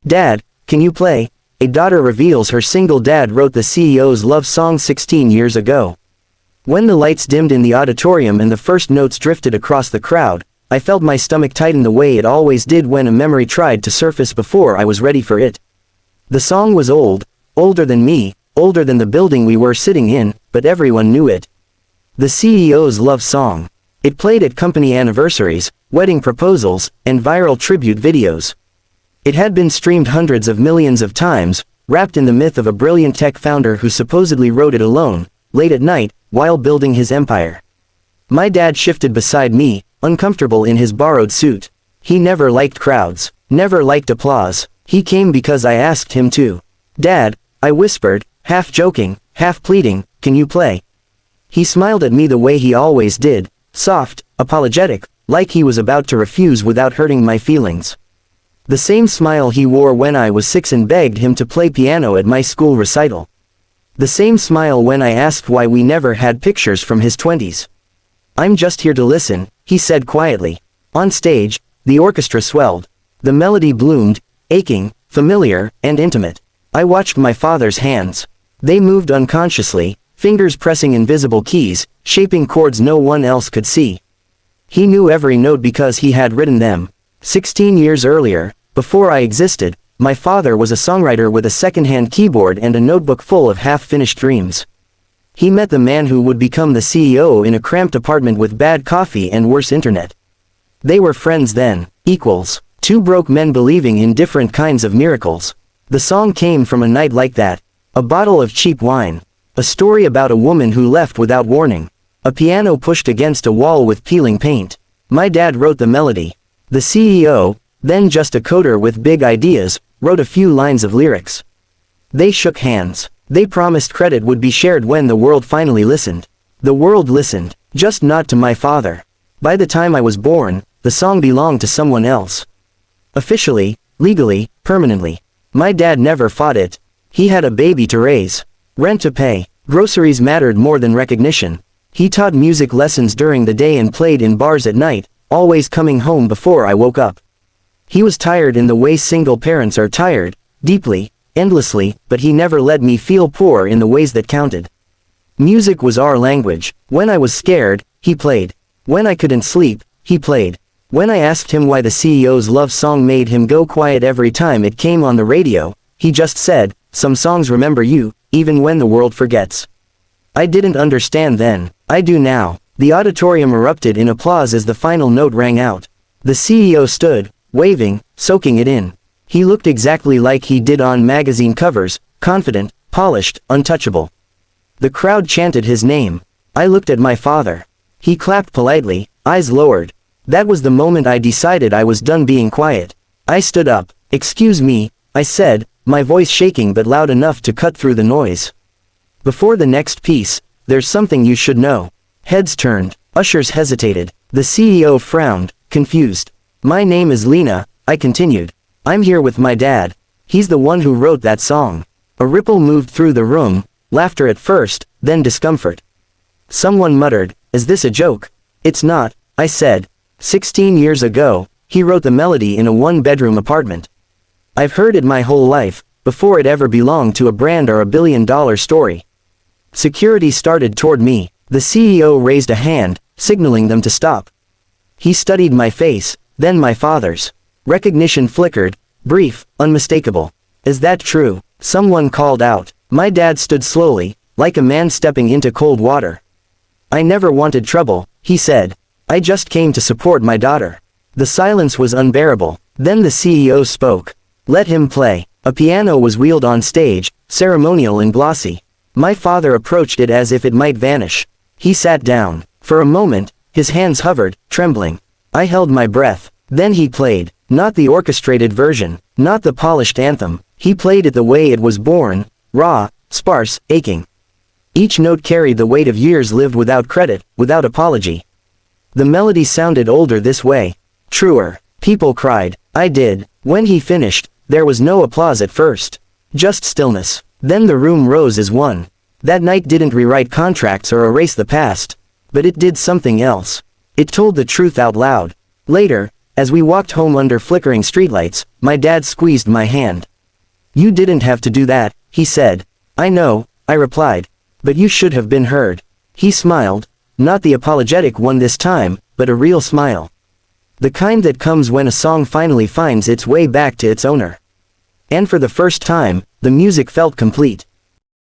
"Dad, can you play?" A daughter reveals her single dad wrote the CEO's love song 16 years ago. When the lights dimmed in the auditorium and the first notes drifted across the crowd, I felt my stomach tighten the way it always did when a memory tried to surface before I was ready for it. The song was old, older than me, older than the building we were sitting in, but everyone knew it. The CEO's love song. It played at company anniversaries, wedding proposals, and viral tribute videos. It had been streamed hundreds of millions of times, wrapped in the myth of a brilliant tech founder who supposedly wrote it alone, late at night, while building his empire. My dad shifted beside me, uncomfortable in his borrowed suit. He never liked crowds, never liked applause. He came because I asked him to. "Dad," I whispered, half joking, half pleading, "can you play?" He smiled at me the way he always did, soft, apologetic, like he was about to refuse without hurting my feelings. The same smile he wore when I was 6 and begged him to play piano at my school recital. The same smile when I asked why we never had pictures from his 20s. "I'm just here to listen," he said quietly. On stage, the orchestra swelled. The melody bloomed, aching, familiar, and intimate. I watched my father's hands. They moved unconsciously, fingers pressing invisible keys, shaping chords no one else could see. He knew every note because he had written them. 16 years earlier, before I existed, my father was a songwriter with a second-hand keyboard and a notebook full of half-finished dreams. He met the man who would become the CEO in a cramped apartment with bad coffee and worse internet. They were friends then, equals, two broke men believing in different kinds of miracles. The song came from a night like that, a bottle of cheap wine, a story about a woman who left without warning, a piano pushed against a wall with peeling paint. My dad wrote the melody. The CEO, then just a coder with big ideas, wrote a few lines of lyrics. They shook hands. They promised credit would be shared when the world finally listened. The world listened, just not to my father. By the time I was born, the song belonged to someone else. Officially, legally, permanently. My dad never fought it. He had a baby to raise, rent to pay, groceries mattered more than recognition. He taught music lessons during the day and played in bars at night, always coming home before I woke up. He was tired in the way single parents are tired, deeply, endlessly, but he never let me feel poor in the ways that counted. Music was our language. When I was scared, he played. When I couldn't sleep, he played. When I asked him why the CEO's love song made him go quiet every time it came on the radio, he just said, "Some songs remember you, even when the world forgets." I didn't understand then. I do now. The auditorium erupted in applause as the final note rang out. The CEO stood, waving, soaking it in. He looked exactly like he did on magazine covers, confident, polished, untouchable. The crowd chanted his name. I looked at my father. He clapped politely, eyes lowered. That was the moment I decided I was done being quiet. I stood up. "Excuse me," I said, my voice shaking but loud enough to cut through the noise. "Before the next piece, there's something you should know." Heads turned. Ushers hesitated. The CEO frowned, confused. "My name is Lena," I continued. "I'm here with my dad. He's the one who wrote that song." A ripple moved through the room, laughter at first, then discomfort. Someone muttered, "Is this a joke?" "It's not," I said. 16 years ago, he wrote the melody in a one-bedroom apartment. I've heard it my whole life, before it ever belonged to a brand or a billion-dollar story. Security started toward me. The CEO raised a hand, signaling them to stop. He studied my face, then my father's. Recognition flickered, brief, unmistakable. "Is that true?" someone called out. My dad stood slowly, like a man stepping into cold water. "I never wanted trouble," he said. "I just came to support my daughter." The silence was unbearable. Then the CEO spoke. "Let him play." A piano was wheeled on stage, ceremonial and glossy. My father approached it as if it might vanish. He sat down. For a moment, his hands hovered, trembling. I held my breath. Then he played. Not the orchestrated version, not the polished anthem. He played it the way it was born, raw, sparse, aching. Each note carried the weight of years lived without credit, without apology. The melody sounded older this way. Truer. People cried. I did. When he finished, there was no applause at first. Just stillness. Then the room rose as one. That night didn't rewrite contracts or erase the past. But it did something else. It told the truth out loud. Later, As we walked home under flickering streetlights, my dad squeezed my hand. "You didn't have to do that," he said. "I know," I replied. "But you should have been heard." He smiled, not the apologetic one this time, but a real smile. The kind that comes when a song finally finds its way back to its owner. And for the first time, the music felt complete.